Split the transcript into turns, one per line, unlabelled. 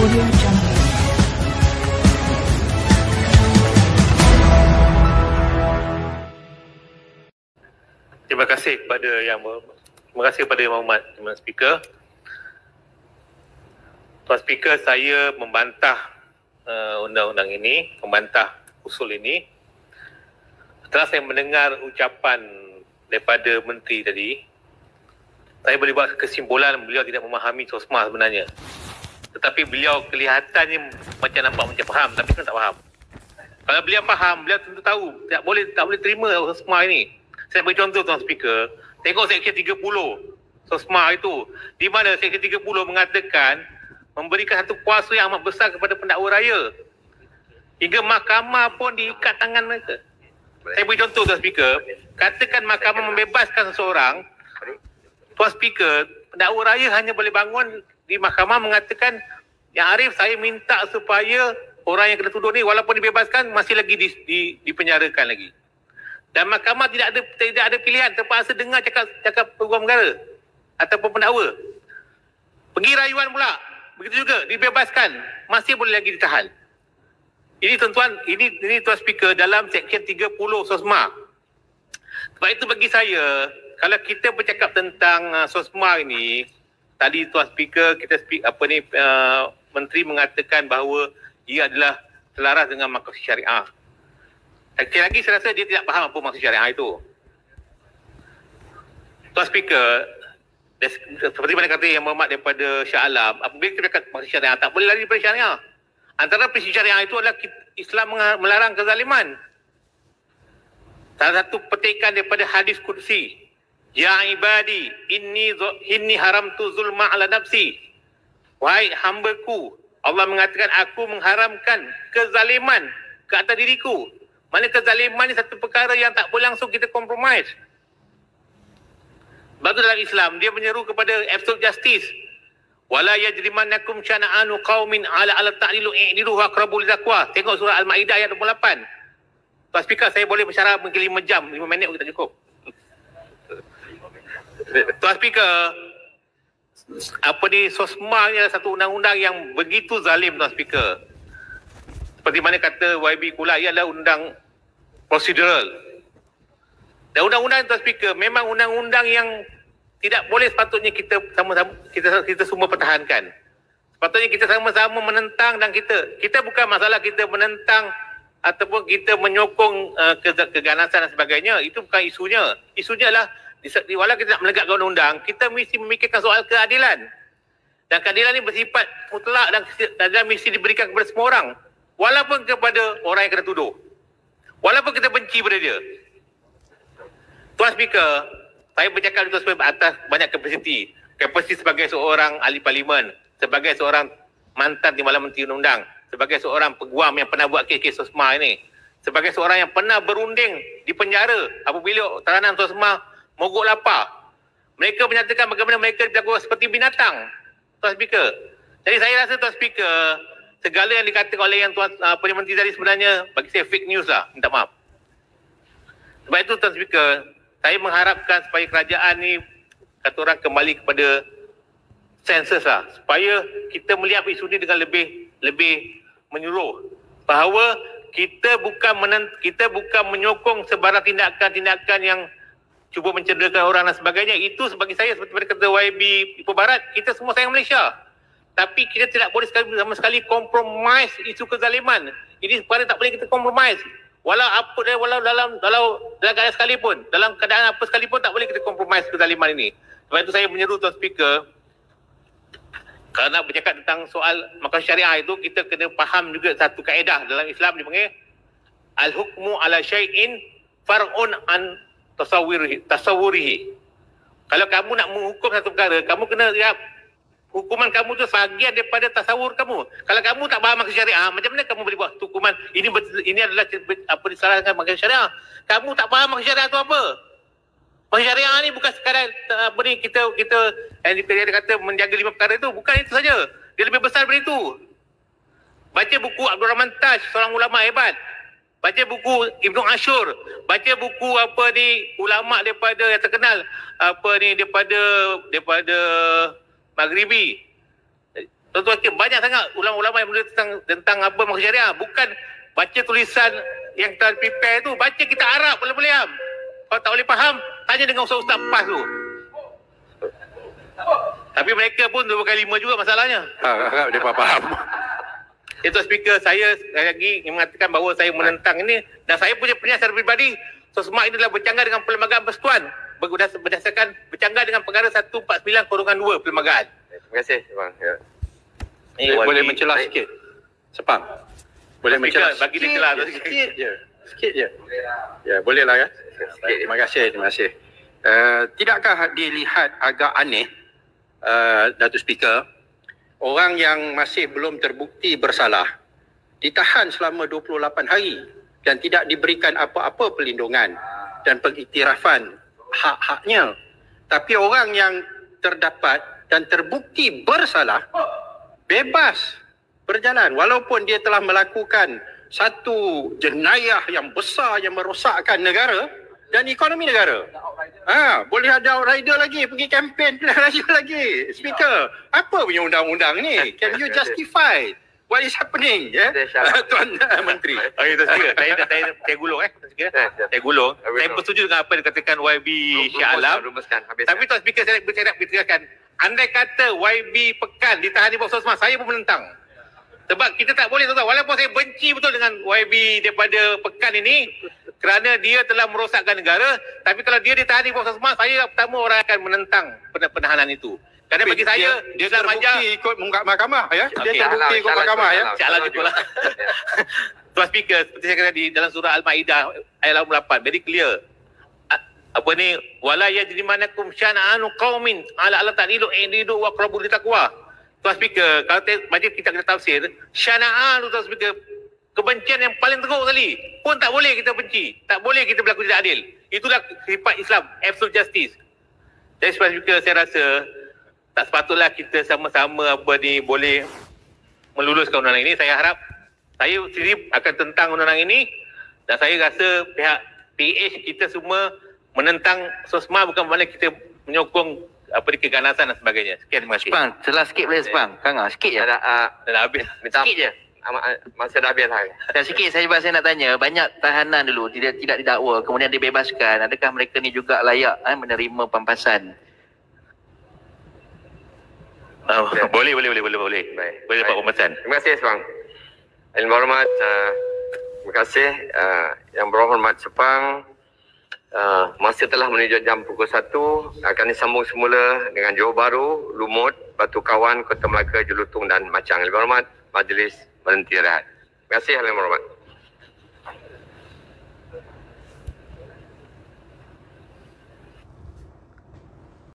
Audio Jungle.
Terima kasih kepada Yang Berhormat Tuan Speaker. Tuan Speaker, saya membantah undang-undang ini, membantah usul ini. Setelah saya mendengar ucapan daripada Menteri tadi, saya boleh buat kesimpulan beliau tidak memahami SOSMA sebenarnya. Tetapi beliau kelihatannya macam nampak macam faham, tapi kan tak faham. Kalau beliau faham, beliau tentu tahu tak boleh terima SOSMA ini. Saya beri contoh Tuan Speaker, tengok Seksyen 30 SOSMA itu, di mana Seksyen 30 mengatakan memberikan satu kuasa yang amat besar kepada pendakwa raya. Hingga mahkamah pun diikat tangan mereka. Saya beri contoh Tuan Speaker, katakan mahkamah membebaskan seseorang, Tuan Speaker, pendakwa raya hanya boleh bangun di mahkamah mengatakan, Yang Arif, saya minta supaya orang yang kena tuduh ni walaupun dibebaskan masih lagi dipenjarakan lagi. Dan mahkamah tidak ada pilihan, terpaksa dengar cakap peguam negara ataupun pendakwa. Pergi rayuan pula, begitu juga dibebaskan, masih boleh lagi ditahan. Ini tuan-tuan, ini Tuan Speaker dalam Seksyen 30 SOSMA. Sebab itu bagi saya, kalau kita bercakap tentang SOSMA ini, tadi Tuan Speaker Menteri mengatakan bahawa ia adalah selaras dengan maksud syariah. Sekali lagi saya rasa dia tidak faham apa maksud syariah itu. Tuan Speaker, seperti mana kata Yang Berhormat daripada Shah Alam, apabila kita bercakap maksud syariah, tak boleh lari daripada syariah. Antara prinsip syariah itu adalah Islam melarang kezaliman. Salah satu petikan daripada hadis Qudsi, Ya ibadi, inni haramtu zulma ala nafsi. Wahai hambaku, Allah mengatakan aku mengharamkan kezaliman ke atas diriku. Mana kezaliman ni satu perkara yang tak boleh langsung kita compromise. Sebab tu dalam Islam, dia menyeru kepada absolute justice. Wala yajrimannakum syana'anu qaumin ala ta'dilu i'dilu wa aqrabu littaqwa. Tengok surah Al-Maidah ayat 28. Tuan Speaker, saya boleh bersyarah mungkin 5 jam, 5 minit pun tak cukup. Tuan Speaker, SOSMA ni adalah satu undang-undang yang begitu zalim, Tuan Speaker. Seperti mana kata YB Kula, ia adalah undang procedural. Dan undang-undang Tuan Speaker memang undang-undang yang tidak boleh sepatutnya kita sama-sama kita semua pertahankan. Sepatutnya kita sama-sama menentang, dan kita bukan masalah kita menentang ataupun kita menyokong keganasan dan sebagainya. Itu bukan isunya. Isunya adalah walau kita nak menegakkan undang-undang, kita mesti memikirkan soal keadilan. Dan keadilan ini bersifat mutlak dan mesti diberikan kepada semua orang. Walaupun kepada orang yang kena tuduh. Walaupun kita benci pada dia. Tuan Speaker, saya bercakap itu atas banyak kapasiti. Kapasiti sebagai seorang ahli parlimen, sebagai seorang mantan Timbalan Menteri Undang-Undang, sebagai seorang peguam yang pernah buat kes-kes SOSMA ini, sebagai seorang yang pernah berunding di penjara apabila tahanan SOSMA mogok lapar. Mereka menyatakan bagaimana mereka dilakukan seperti binatang. Tuan Speaker. Jadi saya rasa Tuan Speaker, segala yang dikatakan oleh yang Perdana Menteri tadi sebenarnya bagi saya fake news lah. Minta maaf. Sebab itu Tuan Speaker, saya mengharapkan supaya kerajaan ni kata orang kembali kepada sensus lah. Supaya kita melihat isu ni dengan lebih menyeluruh. Bahawa kita bukan menyokong sebarang tindakan-tindakan yang cuba mencederakan orang dan sebagainya. Itu sebagai saya, seperti mana kata YB Ipoh Barat, kita semua sayang Malaysia. Tapi kita tidak boleh sama sekali compromise isu kezaliman. Ini perkara tak boleh kita compromise. Walau dalam keadaan sekalipun, dalam keadaan apa sekalipun tak boleh kita compromise kezaliman ini. Sebab itu saya menyeru Tuan Speaker, kalau nak bercakap tentang soal maksud syariah itu, kita kena faham juga satu kaedah dalam Islam dipanggil al-hukmu ala syai'in far'un an tasawwurihi. Kalau kamu nak menghukum satu perkara, kamu kena lihat hukuman kamu tu sebahagian daripada tasawur kamu. Kalau kamu tak faham maksud syariah, macam mana kamu boleh buat hukuman ini adalah apa disalahkan maksud syariah? Kamu tak faham maksud syariah tu apa? Maksud syariah ni bukan sekadar kita yang dia kata menjaga 5 perkara itu, bukan itu saja. Dia lebih besar daripada itu. Baca buku Abdul Rahman Taj, seorang ulama hebat. Baca buku Ibnu Ashur, baca buku ulama daripada yang terkenal daripada Maghribi. Tuan-tuan sekalian, banyak sangat ulama-ulama yang menulis tentang apa maksud syariah. Bukan baca tulisan yang telah prepare tu. Baca kita Arab boleh-boleh am. Kalau tak boleh faham, tanya dengan ustaz-ustaz PAS tu. Tapi mereka pun 2 kali 5 juga masalahnya.
Harap dia faham.
Itu speaker, saya lagi mengatakan bahawa saya menentang ini, dan saya punya pernyataan secara peribadi, SOSMA ini adalah bercanggah dengan Perlembagaan Persekutuan berdasarkan bercanggah dengan perkara 149/2 Perlembagaan.
Terima kasih bang. Ya.
Boleh mencelah sikit. Sepang. Boleh mencelah
bagi dia celah
sikit je. Sikit je. Ya, bolehlah ya. Terima kasih. Tidakkah dilihat agak aneh, Datuk Speaker, orang yang masih belum terbukti bersalah ditahan selama 28 hari dan tidak diberikan apa-apa perlindungan dan pengiktirafan hak-haknya. Tapi orang yang terdapat dan terbukti bersalah bebas berjalan walaupun dia telah melakukan satu jenayah yang besar yang merosakkan negara dan ekonomi negara. Boleh ada outrider lagi, pergi kempen pilihan raya lagi. Speaker, apa punya undang-undang ni? Can you justify what is happening? Tuan Menteri.
Okey, Tuan Speaker, saya gulung Saya gulung. Saya bersetuju dengan apa yang dikatakan YB Shah Alam. Tapi Tuan Speaker, saya nak berceritakan, andai kata YB Pekan ditahan di bawah SOSMA, saya pun menentang. Sebab kita tak boleh, tuan-tuan, walaupun saya benci betul dengan YB daripada Pekan ini kerana dia telah merosakkan negara, tapi kalau dia ditahan di bawah SOSMA, saya pertama orang akan menentang penahanan itu. Kerana bagi saya
dia terbukti ikut mahkamah ya. Dia terbukti ikut mahkamah ya.
Insya-Allah gitulah. Tuan Speaker, seperti saya kata di dalam surah Al-Maidah ayat 88, very clear. Wala yajrimanakum syana'anu qaumin ala alla ta'dilu i'dilu wa aqrabu litaqwa. Tuan Speaker, kalau baca kita tafsir, syana'an tu Tuan Speaker, kebencian yang paling teruk sekali pun tak boleh kita benci, tak boleh kita berlaku tidak adil. Itulah sifat Islam, absolute justice. Jadi Tuan Speaker, saya rasa tak sepatutlah kita sama-sama boleh meluluskan undang-undang ini. Saya harap, saya sendiri akan tentang undang-undang ini, dan saya rasa pihak PH kita semua menentang SOSMA bukan makna kita menyokong keganasan dan sebagainya. Sekian, terima kasih.
Sepang, celah sikit boleh Sepang? Sikit je.
Dah habis.
Sikit je.
Masa dah habis lah.
Dan sikit saya nak tanya, banyak tahanan dulu tidak didakwa, kemudian dibebaskan. Adakah mereka ni juga layak menerima pampasan?
Boleh. Boleh dapat pampasan.
Terima kasih Sepang. Yang berhormat, terima kasih. Yang berhormat Sepang, masa telah menuju jam pukul 1, akan disambung semula dengan Johor Bahru, Lumut, Batu Kawan, Kota Melaka, Jelutong dan Machang. Yang berhormat, Majlis berhenti rehat. Terima kasih yang berhormat.